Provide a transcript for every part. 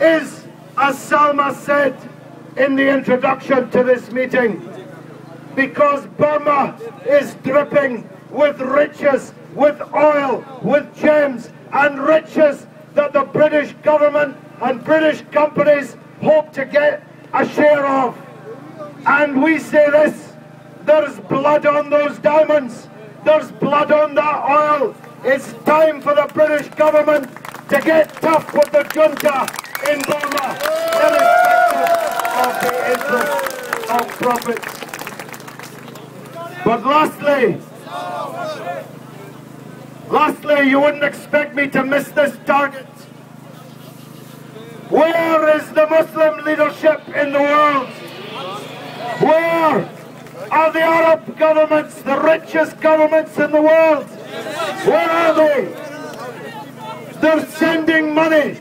is, as Salma said in the introduction to this meeting, because Burma is dripping with riches, with oil, with gems and riches that the British government and British companies hope to get a share of. And we say this, there's blood on those diamonds, there's blood on that oil. It's time for the British government to get tough with the junta in Burma, irrespective of the interest of profits. But lastly, you wouldn't expect me to miss this target. Where is the Muslim leadership in the world? Where are the Arab governments, the richest governments in the world? Where are they? They're sending money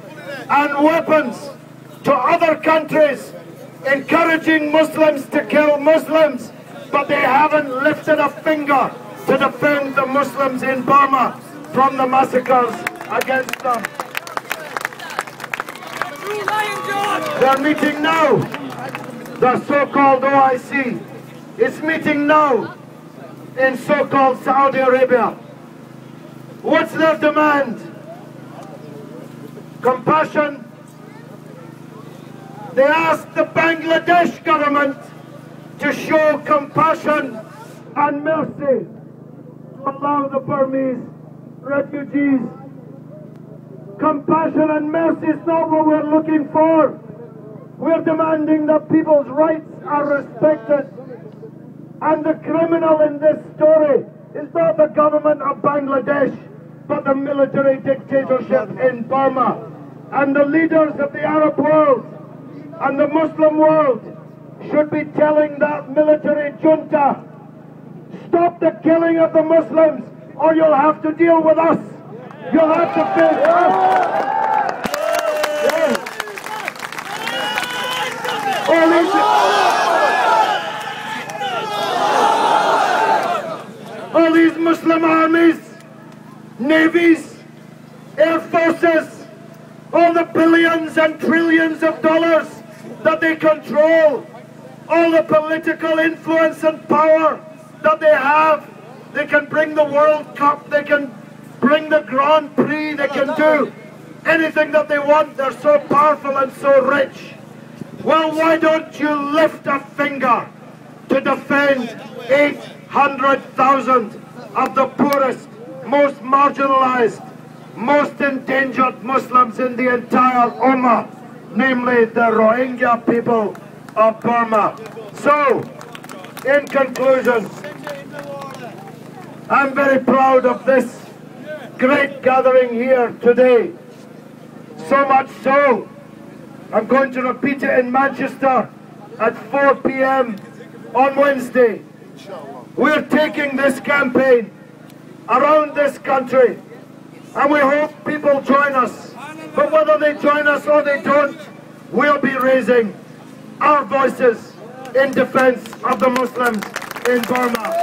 and weapons to other countries, encouraging Muslims to kill Muslims, but they haven't lifted a finger to defend the Muslims in Burma from the massacres against them. They're meeting now. The so-called OIC is meeting now in so-called Saudi Arabia. What's their demand? Compassion. They asked the Bangladesh government to show compassion and mercy to allow the Burmese refugees. Compassion and mercy is not what we're looking for. We're demanding that people's rights are respected. And the criminal in this story is not the government of Bangladesh, but the military dictatorship in Burma. And the leaders of the Arab world and the Muslim world should be telling that military junta, stop the killing of the Muslims, or you'll have to deal with us. You'll have to face us. Yes. All these Muslim armies, navies, air forces, all the billions and trillions of dollars that they control, all the political influence and power that they have. They can bring the World Cup, they can bring the Grand Prix, they can do anything that they want. They're so powerful and so rich. Well, why don't you lift a finger to defend 800,000 of the poorest, most marginalized, most endangered Muslims in the entire Ummah, namely the Rohingya people of Burma. So, in conclusion, I'm very proud of this great gathering here today. So much so, I'm going to repeat it in Manchester at 4 p.m. on Wednesday. We're taking this campaign around this country, and we hope people join us. But whether they join us or they don't, we'll be raising our voices in defense of the Muslims in Burma.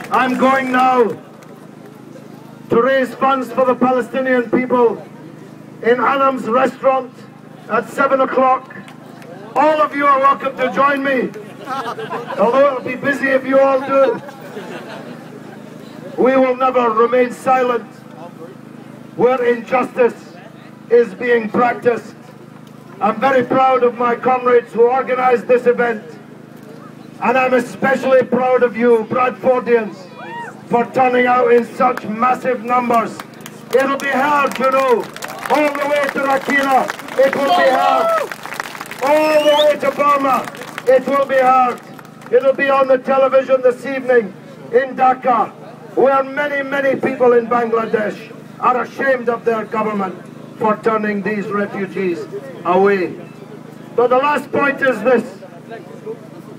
I'm going now to raise funds for the Palestinian people in Anam's restaurant at 7 o'clock. All of you are welcome to join me, although it'll be busy if you all do. We will never remain silent where injustice is being practiced. I'm very proud of my comrades who organized this event, and I'm especially proud of you, Bradfordians, for turning out in such massive numbers. It'll be hard, you know, all the way to Rakina, it will be hard. All the way to Burma, it will be hard. It'll be on the television this evening in Dhaka, where many, many people in Bangladesh are ashamed of their government for turning these refugees away. But the last point is this.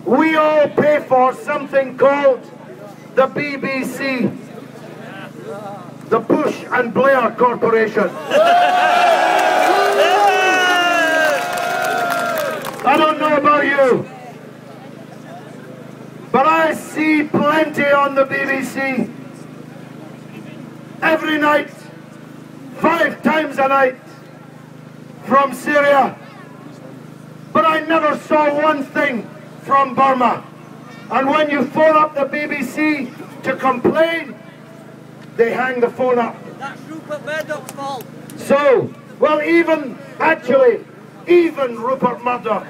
We all pay for something called the BBC, the Bush and Blair Corporation. I don't know about you, but I see plenty on the BBC every night, 5 times a night from Syria. But I never saw one thing from Burma. And when you phone up the BBC to complain, they hang the phone up. That's Rupert Murdoch's fault. So, well, even Rupert Murdoch,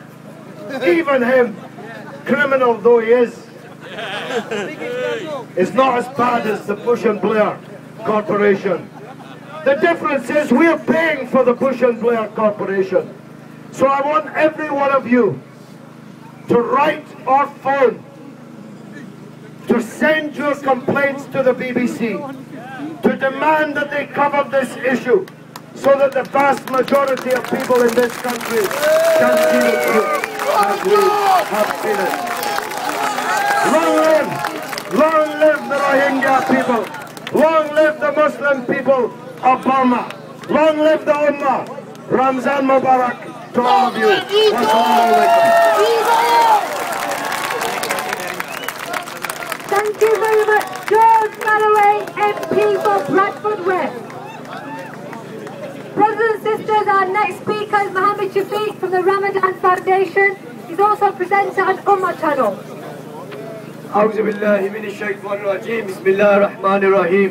even him, criminal though he is not as bad as the Bush and Blair Corporation. The difference is we're paying for the Bush and Blair Corporation. So I want every one of you to write or phone, to send your complaints to the BBC, to demand that they cover this issue so that the vast majority of people in this country can see it as we have seen it. Long live the Rohingya people. Long live the Muslim people of Burma. Long live the Ummah. Ramzan Mubarak to all of you. Wassalamu alaikum. Thank you very much, George Galloway, MP for Bradford West. Brothers and sisters, our next speaker is Mohammed Shafiq from the Ramadan Foundation. He's also a presenter on Ummah Channel. أعوذ بالله من الشيطان الرجيم بسم الله الرحمن الرحيم